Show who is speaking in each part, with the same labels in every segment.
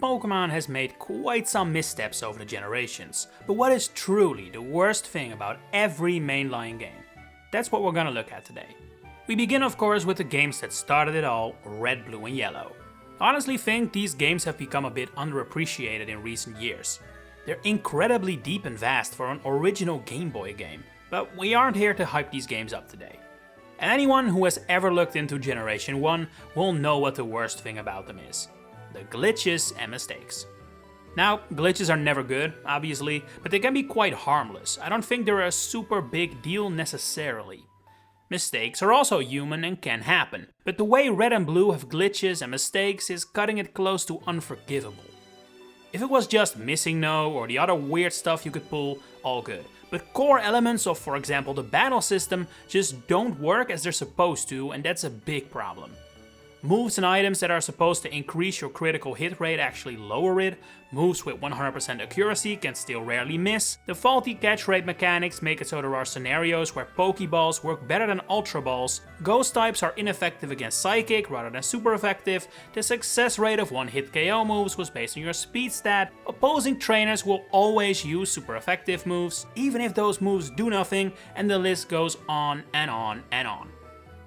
Speaker 1: Pokémon has made quite some missteps over the generations, but what is truly the worst thing about every mainline game? That's what we're gonna look at today. We begin of course with the games that started it all, Red, Blue and Yellow. I honestly think these games have become a bit underappreciated in recent years. They're incredibly deep and vast for an original Game Boy game, but we aren't here to hype these games up today. And anyone who has ever looked into Generation 1 will know what the worst thing about them is. The glitches and mistakes. Now, glitches are never good, obviously, but they can be quite harmless. I don't think they're a super big deal necessarily. Mistakes are also human and can happen, but the way Red and Blue have glitches and mistakes is cutting it close to unforgivable. If it was just missing no or the other weird stuff you could pull, all good. But core elements of, for example, the battle system just don't work as they're supposed to, and that's a big problem. Moves and items that are supposed to increase your critical hit rate actually lower it. Moves with 100% accuracy can still rarely miss. The faulty catch rate mechanics make it so there are scenarios where Pokeballs work better than Ultra Balls. Ghost types are ineffective against Psychic rather than super effective. The success rate of one-hit KO moves was based on your speed stat. Opposing trainers will always use super effective moves, even if those moves do nothing, and the list goes on and on and on.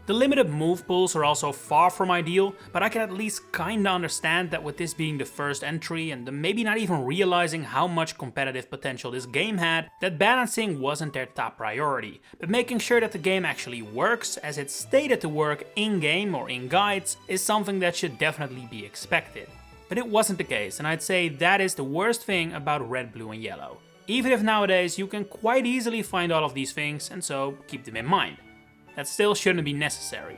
Speaker 1: The limited move pools are also far from ideal, but I can at least kinda understand that with this being the first entry and maybe not even realizing how much competitive potential this game had, that balancing wasn't their top priority, but making sure that the game actually works as it's stated to work in-game or in guides is something that should definitely be expected. But it wasn't the case, and I'd say that is the worst thing about Red, Blue and Yellow. Even if nowadays you can quite easily find all of these things, and so keep them in mind. That still shouldn't be necessary.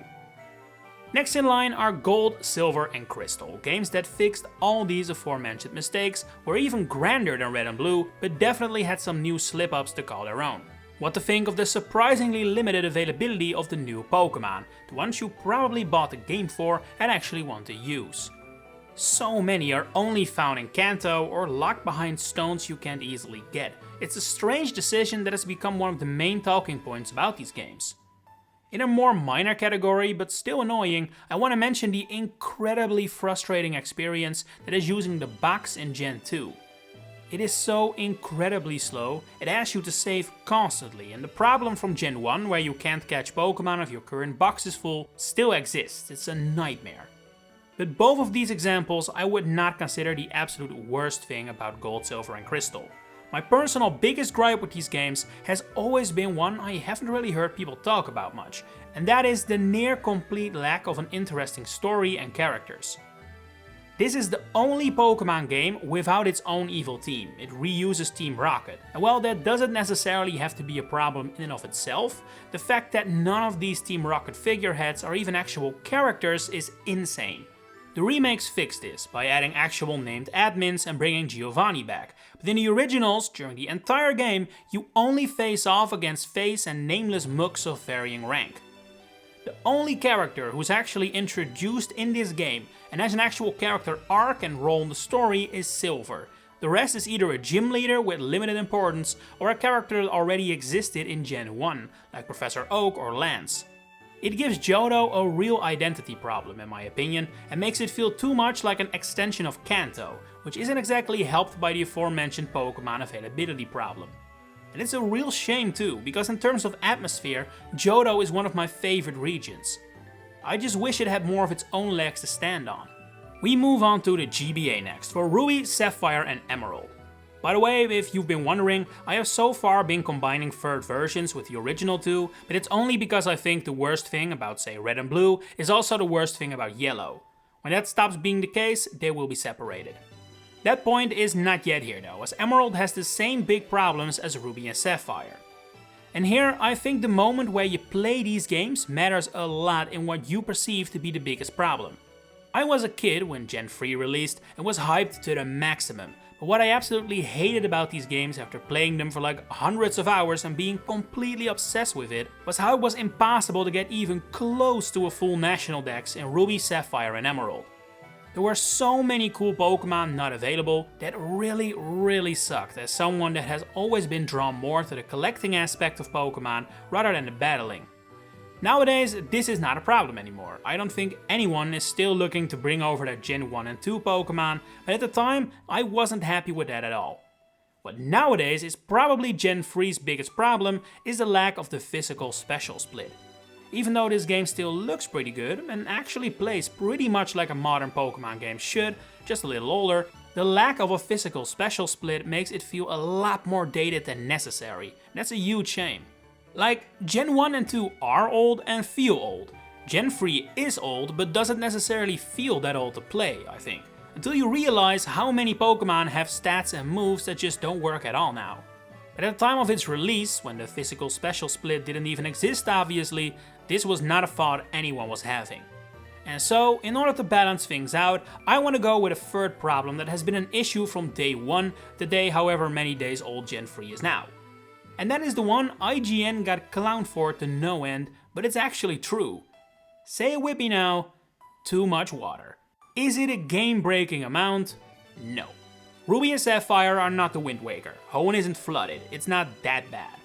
Speaker 1: Next in line are Gold, Silver and Crystal, games that fixed all these aforementioned mistakes, were even grander than Red and Blue, but definitely had some new slip-ups to call their own. What to think of the surprisingly limited availability of the new Pokémon, the ones you probably bought the game for and actually want to use. So many are only found in Kanto or locked behind stones you can't easily get. It's a strange decision that has become one of the main talking points about these games. In a more minor category, but still annoying, I want to mention the incredibly frustrating experience that is using the box in Gen 2. It is so incredibly slow, it asks you to save constantly, and the problem from Gen 1 where you can't catch Pokémon if your current box is full still exists. It's a nightmare. But both of these examples I would not consider the absolute worst thing about Gold, Silver and Crystal. My personal biggest gripe with these games has always been one I haven't really heard people talk about much, and that is the near complete lack of an interesting story and characters. This is the only Pokémon game without its own evil team. It reuses Team Rocket, and while that doesn't necessarily have to be a problem in and of itself, the fact that none of these Team Rocket figureheads are even actual characters is insane. The remakes fixed this by adding actual named admins and bringing Giovanni back, but in the originals, during the entire game, you only face off against face and nameless mooks of varying rank. The only character who's actually introduced in this game and has an actual character arc and role in the story is Silver. The rest is either a gym leader with limited importance or a character that already existed in Gen 1, like Professor Oak or Lance. It gives Johto a real identity problem in my opinion, and makes it feel too much like an extension of Kanto, which isn't exactly helped by the aforementioned Pokémon availability problem. And it's a real shame too, because in terms of atmosphere, Johto is one of my favorite regions. I just wish it had more of its own legs to stand on. We move on to the GBA next, for Ruby, Sapphire and Emerald. By the way, if you've been wondering, I have so far been combining third versions with the original two, but it's only because I think the worst thing about, say, Red and Blue is also the worst thing about Yellow. When that stops being the case, they will be separated. That point is not yet here though, as Emerald has the same big problems as Ruby and Sapphire. And here, I think the moment where you play these games matters a lot in what you perceive to be the biggest problem. I was a kid when Gen 3 released and was hyped to the maximum. But what I absolutely hated about these games after playing them for like hundreds of hours and being completely obsessed with it was how it was impossible to get even close to a full national dex in Ruby, Sapphire and Emerald. There were so many cool Pokémon not available that really sucked as someone that has always been drawn more to the collecting aspect of Pokémon rather than the battling. Nowadays, this is not a problem anymore. I don't think anyone is still looking to bring over their Gen 1 and 2 Pokemon, but at the time, I wasn't happy with that at all. What nowadays is probably Gen 3's biggest problem is the lack of the physical special split. Even though this game still looks pretty good and actually plays pretty much like a modern Pokemon game should, just a little older, the lack of a physical special split makes it feel a lot more dated than necessary. That's a huge shame. Like, Gen 1 and 2 are old and feel old. Gen 3 is old, but doesn't necessarily feel that old to play, I think. Until you realize how many Pokemon have stats and moves that just don't work at all now. But at the time of its release, when the physical special split didn't even exist obviously, this was not a thought anyone was having. And so, in order to balance things out, I want to go with a third problem that has been an issue from day 1, the day however many days old Gen 3 is now. And that is the one IGN got clowned for to no end, but it's actually true. Say it with me now, too much water. Is it a game-breaking amount? No. Ruby and Sapphire are not the Wind Waker, Hoenn isn't flooded, it's not that bad.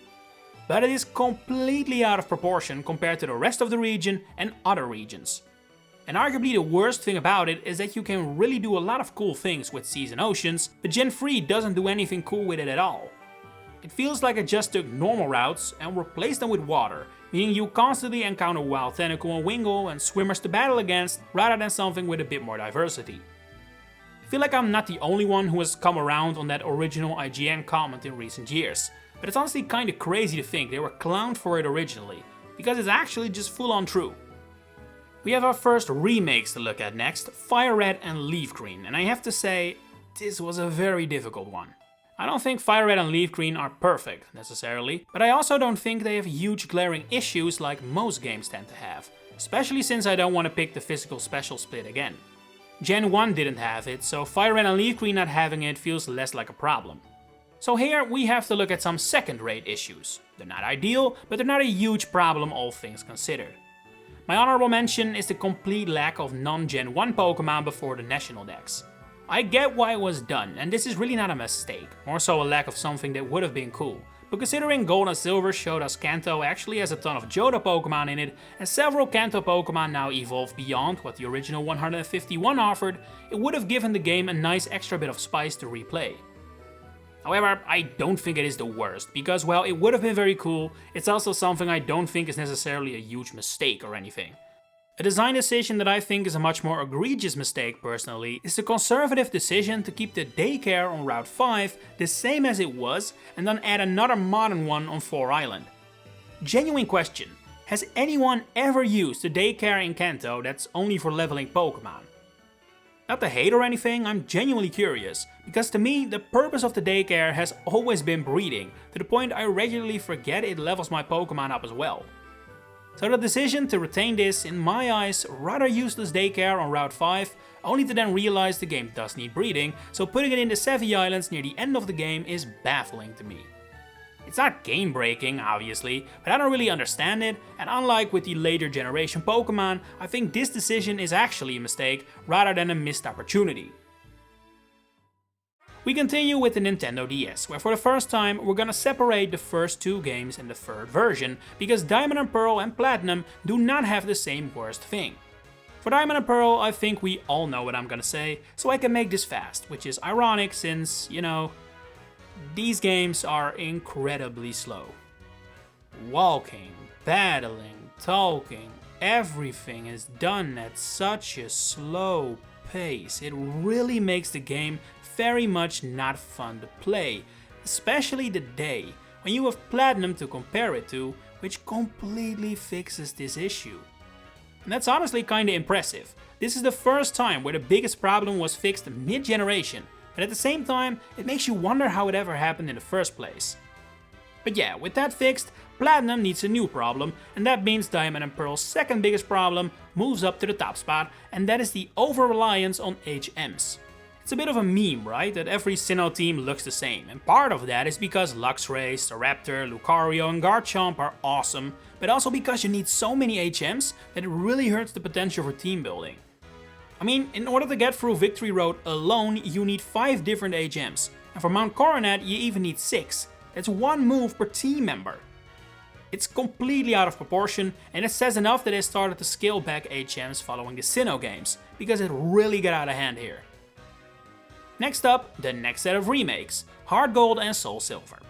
Speaker 1: But it is completely out of proportion compared to the rest of the region and other regions. And arguably the worst thing about it is that you can really do a lot of cool things with seas and oceans, but Gen 3 doesn't do anything cool with it at all. It feels like it just took normal routes and replaced them with water, meaning you constantly encounter Wild Tentacle and Wingull and swimmers to battle against, rather than something with a bit more diversity. I feel like I'm not the only one who has come around on that original IGN comment in recent years, but it's honestly kinda crazy to think they were clowned for it originally, because it's actually just full on true. We have our first remakes to look at next, FireRed and LeafGreen, and I have to say, this was a very difficult one. I don't think FireRed and LeafGreen are perfect, necessarily, but I also don't think they have huge glaring issues like most games tend to have, especially since I don't want to pick the physical special split again. Gen 1 didn't have it, so FireRed and LeafGreen not having it feels less like a problem. So here we have to look at some second-rate issues. They're not ideal, but they're not a huge problem all things considered. My honorable mention is the complete lack of non-Gen 1 Pokemon before the National Dex. I get why it was done, and this is really not a mistake, more so a lack of something that would have been cool. But considering Gold and Silver showed us Kanto actually has a ton of Johto Pokemon in it, and several Kanto Pokemon now evolve beyond what the original 151 offered, it would have given the game a nice extra bit of spice to replay. However, I don't think it is the worst, because while it would have been very cool, it's also something I don't think is necessarily a huge mistake or anything. A design decision that I think is a much more egregious mistake personally is the conservative decision to keep the daycare on Route 5 the same as it was and then add another modern one on 4 Island. Genuine question, has anyone ever used the daycare in Kanto that's only for leveling Pokemon? Not to hate or anything, I'm genuinely curious, because to me the purpose of the daycare has always been breeding, to the point I regularly forget it levels my Pokemon up as well. So the decision to retain this, in my eyes, rather useless daycare on Route 5, only to then realize the game does need breeding, so putting it in the Sevii Islands near the end of the game is baffling to me. It's not game breaking, obviously, but I don't really understand it, and unlike with the later generation Pokemon, I think this decision is actually a mistake rather than a missed opportunity. We continue with the Nintendo DS, where for the first time we're gonna separate the first 2 games in the third version, because Diamond and Pearl and Platinum do not have the same worst thing. For Diamond and Pearl, I think we all know what I'm gonna say, so I can make this fast, which is ironic since, you know, these games are incredibly slow. Walking, battling, talking, everything is done at such a slow pace. It really makes the game very much not fun to play, especially today, when you have Platinum to compare it to, which completely fixes this issue. And that's honestly kinda impressive. This is the first time where the biggest problem was fixed mid-generation, but at the same time, it makes you wonder how it ever happened in the first place. But yeah, with that fixed, Platinum needs a new problem, and that means Diamond and Pearl's second biggest problem moves up to the top spot, and that is the over-reliance on HMs. It's a bit of a meme, right, that every Sinnoh team looks the same, and part of that is because Luxray, Staraptor, Lucario and Garchomp are awesome, but also because you need so many HMs that it really hurts the potential for team building. I mean, in order to get through Victory Road alone, you need 5 different HMs, and for Mount Coronet you even need 6. That's 1 move per team member. It's completely out of proportion, and it says enough that they started to scale back HMs following the Sinnoh games, because it really got out of hand here. Next up, the next set of remakes, HeartGold and SoulSilver.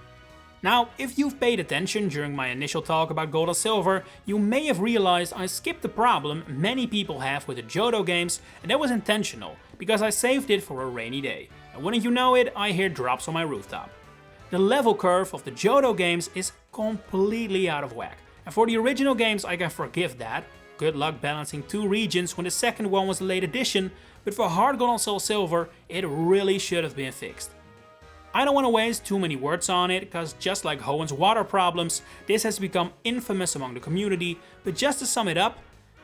Speaker 1: Now, if you've paid attention during my initial talk about Gold and Silver, you may have realized I skipped the problem many people have with the Johto games, and that was intentional, because I saved it for a rainy day. And wouldn't you know it, I hear drops on my rooftop. The level curve of the Johto games is completely out of whack, and for the original games I can forgive that. Good luck balancing two regions when the second one was a late addition, but for HeartGold and SoulSilver, it really should have been fixed. I don't want to waste too many words on it, because just like Hoenn's water problems, this has become infamous among the community, but just to sum it up,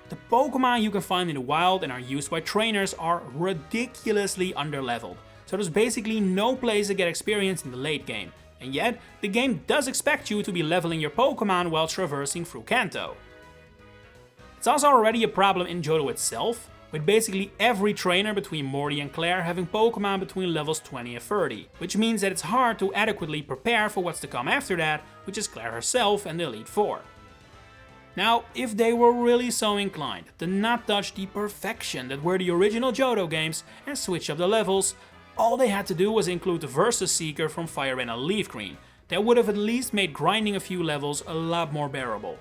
Speaker 1: the Pokemon you can find in the wild and are used by trainers are ridiculously underleveled, so there's basically no place to get experience in the late game, and yet the game does expect you to be leveling your Pokemon while traversing through Kanto. It's also already a problem in Johto itself, with basically every trainer between Morty and Claire having Pokemon between levels 20 and 30, which means that it's hard to adequately prepare for what's to come after that, which is Claire herself and the Elite Four. Now, if they were really so inclined to not touch the perfection that were the original Johto games and switch up the levels, all they had to do was include the Versus Seeker from FireRed and LeafGreen. That would have at least made grinding a few levels a lot more bearable.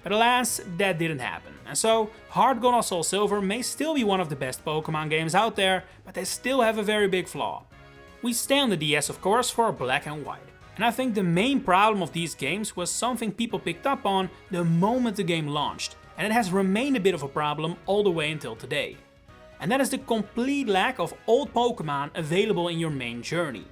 Speaker 1: But alas, that didn't happen, and so HeartGold and SoulSilver may still be one of the best Pokemon games out there, but they still have a very big flaw. We stay on the DS of course for Black and White, and I think the main problem of these games was something people picked up on the moment the game launched, and it has remained a bit of a problem all the way until today. And that is the complete lack of old Pokemon available in your main journey.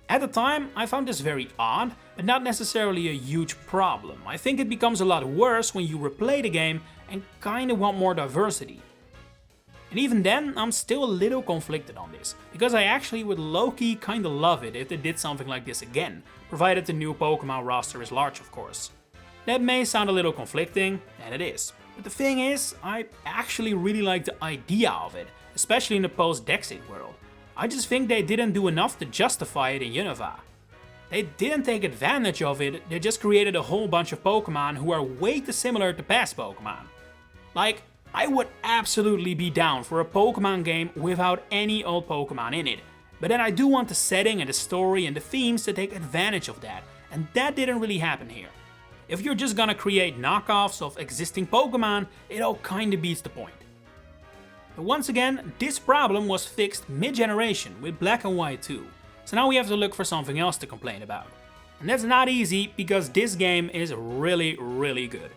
Speaker 1: At the time, I found this very odd, but not necessarily a huge problem. I think it becomes a lot worse when you replay the game and kinda want more diversity. And even then, I'm still a little conflicted on this, because I actually would low-key kinda love it if they did something like this again, provided the new Pokemon roster is large of course. That may sound a little conflicting, and it is. But the thing is, I actually really like the idea of it, especially in the post-Dexit world. I just think they didn't do enough to justify it in Unova. They didn't take advantage of it, they just created a whole bunch of Pokemon who are way too similar to past Pokemon. Like, I would absolutely be down for a Pokemon game without any old Pokemon in it, but then I do want the setting and the story and the themes to take advantage of that, and that didn't really happen here. If you're just gonna create knockoffs of existing Pokemon, it all kinda beats the point. But once again, this problem was fixed mid-generation with Black and White 2, so now we have to look for something else to complain about. And that's not easy, because this game is really good.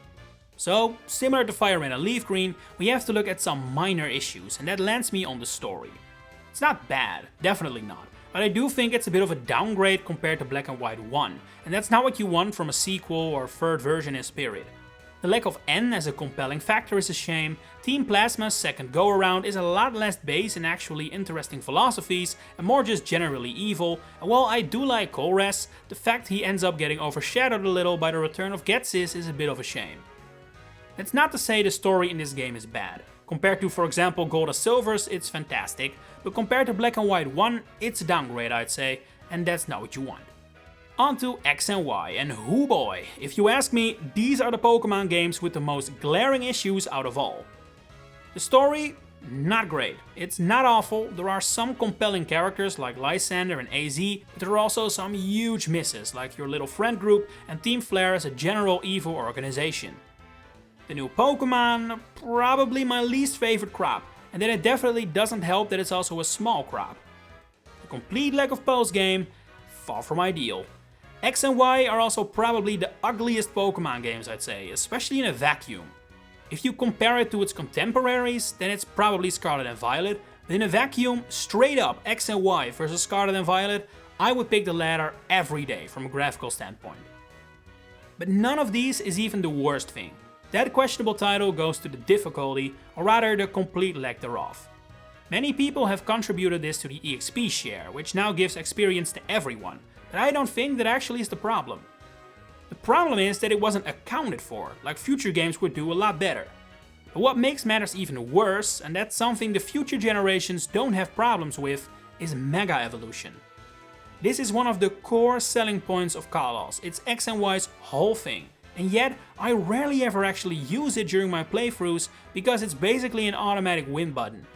Speaker 1: So, similar to FireRed and LeafGreen, we have to look at some minor issues, and that lands me on the story. It's not bad, definitely not, but I do think it's a bit of a downgrade compared to Black and White 1, and that's not what you want from a sequel or third version in spirit. The lack of N as a compelling factor is a shame, Team Plasma's second go-around is a lot less based in actually interesting philosophies and more just generally evil, and while I do like Colress, the fact he ends up getting overshadowed a little by the return of Ghetsis is a bit of a shame. That's not to say the story in this game is bad. Compared to for example Gold and Silver's, it's fantastic, but compared to Black and White 1, it's a downgrade I'd say, and that's not what you want. On to X and Y, and hoo boy, if you ask me, these are the Pokemon games with the most glaring issues out of all. The story, not great. It's not awful, there are some compelling characters like Lysander and AZ, but there are also some huge misses like your little friend group and Team Flare as a general evil organization. The new Pokemon, probably my least favorite crop, and then it definitely doesn't help that it's also a small crop. The complete lack of post-game, far from ideal. X and Y are also probably the ugliest Pokemon games I'd say, especially in a vacuum. If you compare it to its contemporaries, then it's probably Scarlet and Violet, but in a vacuum, straight up X and Y versus Scarlet and Violet, I would pick the latter every day from a graphical standpoint. But none of these is even the worst thing. That questionable title goes to the difficulty, or rather the complete lack thereof. Many people have contributed this to the EXP share, which now gives experience to everyone, but I don't think that actually is the problem. The problem is that it wasn't accounted for, like future games would do a lot better. But what makes matters even worse, and that's something the future generations don't have problems with, is Mega Evolution. This is one of the core selling points of Kalos, it's X and Y's whole thing. and yet I rarely ever actually use it during my playthroughs because it's basically an automatic win button.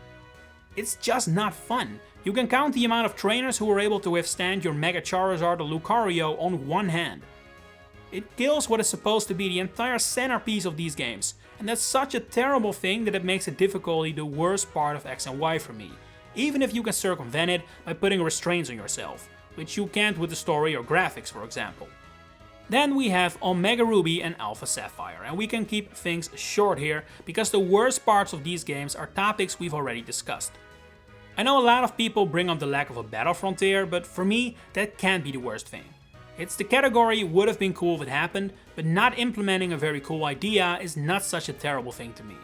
Speaker 1: It's just not fun. You can count the amount of trainers who are able to withstand your Mega Charizard or Lucario on one hand. It kills what is supposed to be the entire centerpiece of these games, and that's such a terrible thing that it makes the difficulty the worst part of X and Y for me, even if you can circumvent it by putting restraints on yourself, which you can't with the story or graphics, for example. Then we have Omega Ruby and Alpha Sapphire, and we can keep things short here because the worst parts of these games are topics we've already discussed. I know a lot of people bring up the lack of a battle frontier, but for me that can't be the worst thing. It's the category would have been cool if it happened, but not implementing a very cool idea is not such a terrible thing to me.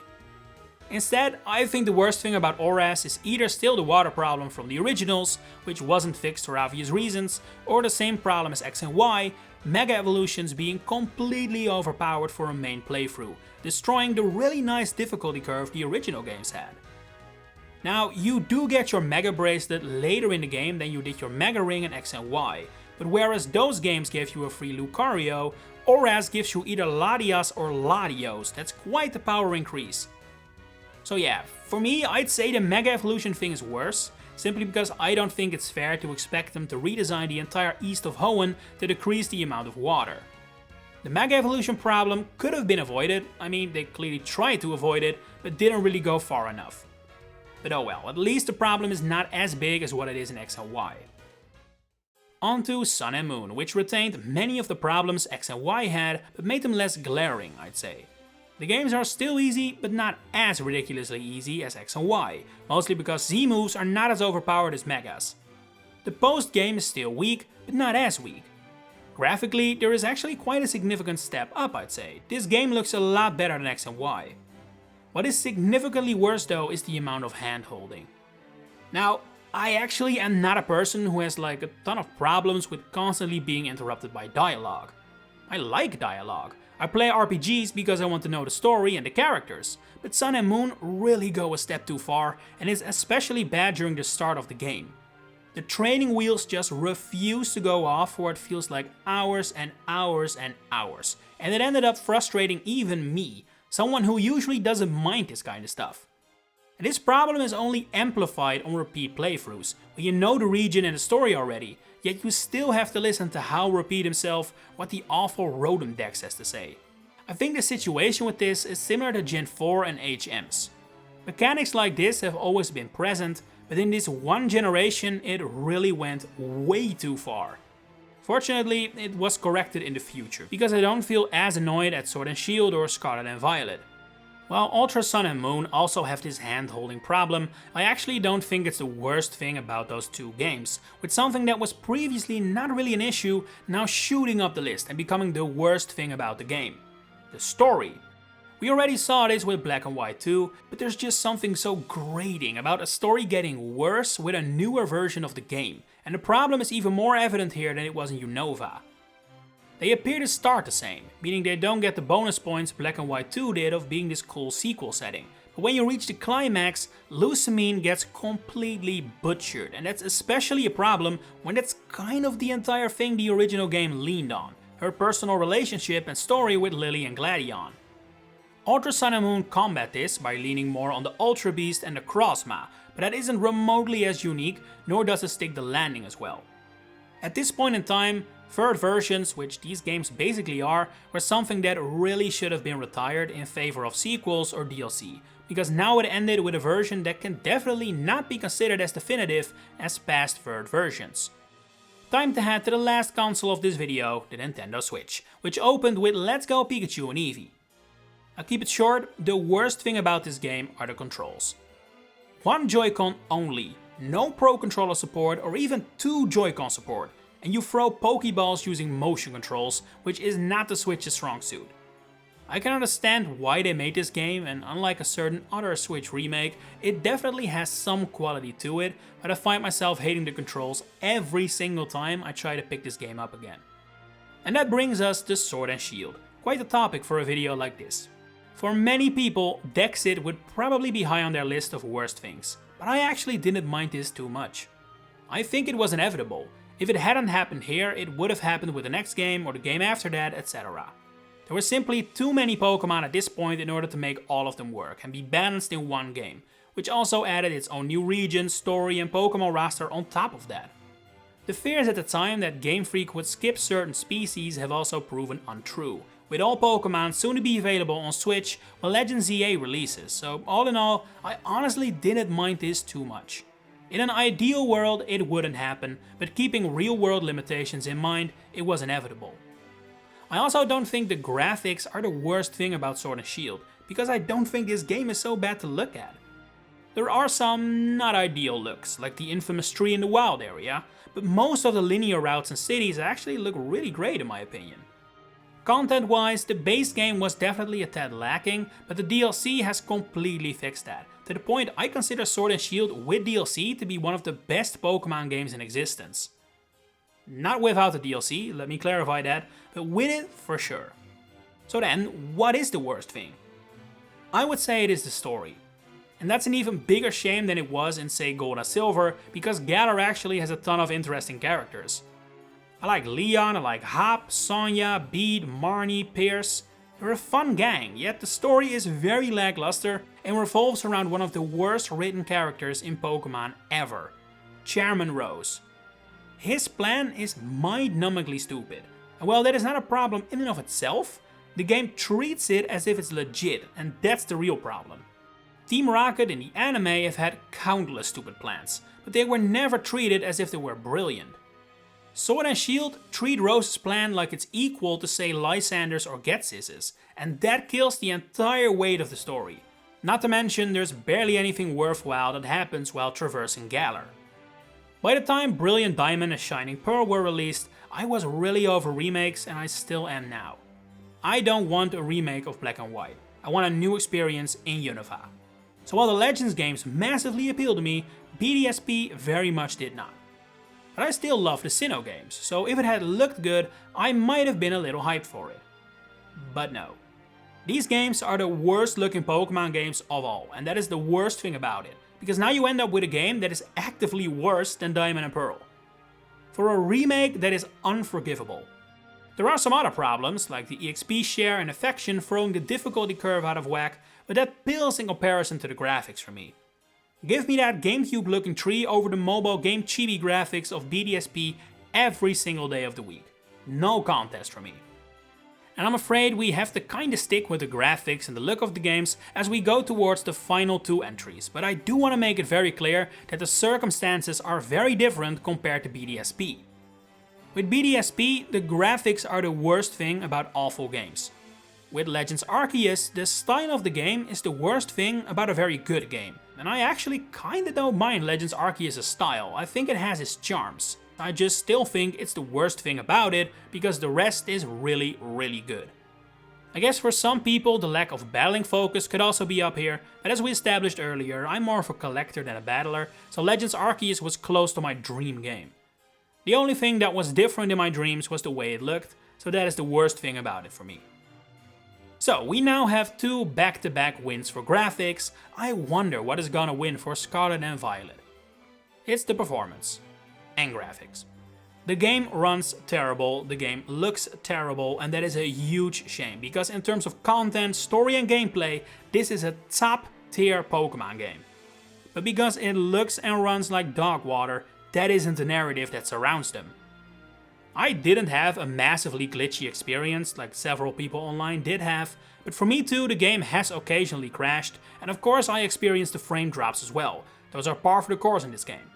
Speaker 1: Instead, I think the worst thing about ORAS is either still the water problem from the originals, which wasn't fixed for obvious reasons, or the same problem as X and Y, Mega Evolutions being completely overpowered for a main playthrough, destroying the really nice difficulty curve the original games had. Now, you do get your Mega Bracelet later in the game than you did your Mega Ring in X and Y, but whereas those games gave you a free Lucario, ORAS gives you either Latias or Latios. That's quite the power increase. So yeah, for me I'd say the Mega Evolution thing is worse, simply because I don't think it's fair to expect them to redesign the entire east of Hoenn to decrease the amount of water. The Mega Evolution problem could have been avoided, I mean they clearly tried to avoid it, but didn't really go far enough. But oh well, at least the problem is not as big as what it is in X and Y. On to Sun and Moon, which retained many of the problems X and Y had, but made them less glaring, I'd say. The games are still easy, but not as ridiculously easy as X and Y, mostly because Z moves are not as overpowered as Megas. The post game is still weak, but not as weak. Graphically, there is actually quite a significant step up, I'd say. This game looks a lot better than X and Y. What is significantly worse though is the amount of hand-holding. Now, I actually am not a person who has like a ton of problems with constantly being interrupted by dialogue. I like dialogue. I play RPGs because I want to know the story and the characters, but Sun and Moon really go a step too far and is especially bad during the start of the game. The training wheels just refuse to go off for what feels like hours and hours and hours, and it ended up frustrating even me, someone who usually doesn't mind this kind of stuff. And this problem is only amplified on repeat playthroughs, when you know the region and the story already, yet you still have to listen to Hal repeat himself what the awful Rotom Dex has to say. I think the situation with this is similar to Gen 4 and HMs. Mechanics like this have always been present, but in this one generation it really went way too far. Fortunately, it was corrected in the future, because I don't feel as annoyed at Sword and Shield or Scarlet and Violet. While Ultra Sun and Moon also have this hand-holding problem, I actually don't think it's the worst thing about those two games, with something that was previously not really an issue now shooting up the list and becoming the worst thing about the game. The story. We already saw this with Black and White 2, but there's just something so grating about a story getting worse with a newer version of the game, and the problem is even more evident here than it was in Unova. They appear to start the same, meaning they don't get the bonus points Black and White 2 did of being this cool sequel setting. But when you reach the climax, Lusamine gets completely butchered, and that's especially a problem when that's kind of the entire thing the original game leaned on, her personal relationship and story with Lily and Gladion. Ultra Sun and Moon combat this by leaning more on the Ultra Beast and the Crossma, but that isn't remotely as unique, nor does it stick the landing as well. At this point in time, third versions, which these games basically are, were something that really should have been retired in favor of sequels or DLC, because now it ended with a version that can definitely not be considered as definitive as past third versions. Time to head to the last console of this video, the Nintendo Switch, which opened with Let's Go Pikachu and Eevee. I'll keep it short, the worst thing about this game are the controls. One Joy-Con only, no Pro Controller support or even two Joy-Con support, and you throw Pokeballs using motion controls, which is not the Switch's strong suit. I can understand why they made this game, and unlike a certain other Switch remake, it definitely has some quality to it, but I find myself hating the controls every single time I try to pick this game up again. And that brings us to Sword and Shield, quite a topic for a video like this. For many people, Dexit would probably be high on their list of worst things, but I actually didn't mind this too much. I think it was inevitable. If it hadn't happened here, it would have happened with the next game or the game after that, etc. There were simply too many Pokemon at this point in order to make all of them work and be balanced in one game, which also added its own new region, story and Pokemon roster on top of that. The fears at the time that Game Freak would skip certain species have also proven untrue, with all Pokemon soon to be available on Switch when Legends ZA releases, so all in all, I honestly didn't mind this too much. In an ideal world it wouldn't happen, but keeping real world limitations in mind, it was inevitable. I also don't think the graphics are the worst thing about Sword and Shield, because I don't think this game is so bad to look at. There are some not ideal looks, like the infamous tree in the wild area, but most of the linear routes and cities actually look really great in my opinion. Content-wise, the base game was definitely a tad lacking, but the DLC has completely fixed that, to the point I consider Sword and Shield with DLC to be one of the best Pokemon games in existence. Not without the DLC, let me clarify that, but with it for sure. So then, what is the worst thing? I would say it is the story. And that's an even bigger shame than it was in, say, Gold and Silver, because Galar actually has a ton of interesting characters. I like Leon, I like Hop, Sonya, Bede, Marnie, Pierce. They're a fun gang, yet the story is very lackluster and revolves around one of the worst written characters in Pokemon ever, Chairman Rose. His plan is mind-numbingly stupid, and while that is not a problem in and of itself, the game treats it as if it's legit, and that's the real problem. Team Rocket in the anime have had countless stupid plans, but they were never treated as if they were brilliant. Sword and Shield treat Rose's plan like it's equal to say Lysander's or Getsis's, and that kills the entire weight of the story. Not to mention there's barely anything worthwhile that happens while traversing Galar. By the time Brilliant Diamond and Shining Pearl were released, I was really over remakes and I still am now. I don't want a remake of Black and White, I want a new experience in Unova. So while the Legends games massively appeal to me, BDSP very much did not. But I still love the Sinnoh games, so if it had looked good, I might have been a little hyped for it. But no. These games are the worst looking Pokemon games of all, and that is the worst thing about it, because now you end up with a game that is actively worse than Diamond and Pearl. For a remake, that is unforgivable. There are some other problems, like the EXP share and affection throwing the difficulty curve out of whack, but that pales in comparison to the graphics for me. Give me that GameCube looking tree over the mobile game chibi graphics of BDSP every single day of the week. No contest for me. And I'm afraid we have to kinda stick with the graphics and the look of the games as we go towards the final two entries, but I do want to make it very clear that the circumstances are very different compared to BDSP. With BDSP, the graphics are the worst thing about awful games. With Legends Arceus, the style of the game is the worst thing about a very good game. And I actually kinda don't mind Legends Arceus' style, I think it has its charms. I just still think it's the worst thing about it, because the rest is really, really good. I guess for some people the lack of battling focus could also be up here, but as we established earlier, I'm more of a collector than a battler, so Legends Arceus was close to my dream game. The only thing that was different in my dreams was the way it looked, so that is the worst thing about it for me. So we now have two back-to-back wins for graphics. I wonder what is gonna win for Scarlet and Violet. It's the performance and graphics. The game runs terrible, the game looks terrible, and that is a huge shame, because in terms of content, story and gameplay, this is a top tier Pokemon game. But because it looks and runs like dog water, that isn't the narrative that surrounds them. I didn't have a massively glitchy experience like several people online did have, but for me too the game has occasionally crashed, and of course I experienced the frame drops as well. Those are par for the course in this game.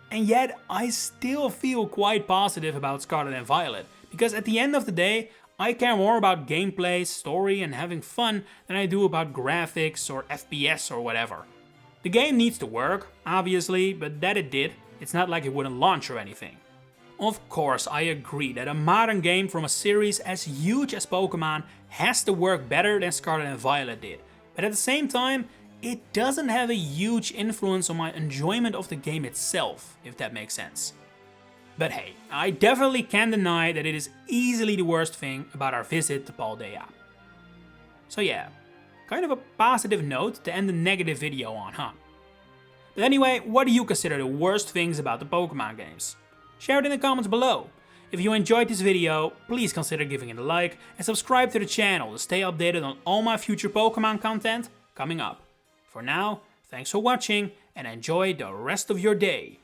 Speaker 1: And yet I still feel quite positive about Scarlet and Violet, because at the end of the day I care more about gameplay, story and having fun than I do about graphics or FPS or whatever. The game needs to work, obviously, but that it did. It's not like it wouldn't launch or anything. Of course, I agree that a modern game from a series as huge as Pokémon has to work better than Scarlet and Violet did, but at the same time, it doesn't have a huge influence on my enjoyment of the game itself, if that makes sense. But hey, I definitely can't deny that it is easily the worst thing about our visit to Paldea. So yeah, kind of a positive note to end the negative video on, huh? But anyway, what do you consider the worst things about the Pokemon games? Share it in the comments below. If you enjoyed this video, please consider giving it a like and subscribe to the channel to stay updated on all my future Pokemon content coming up. For now, thanks for watching and enjoy the rest of your day.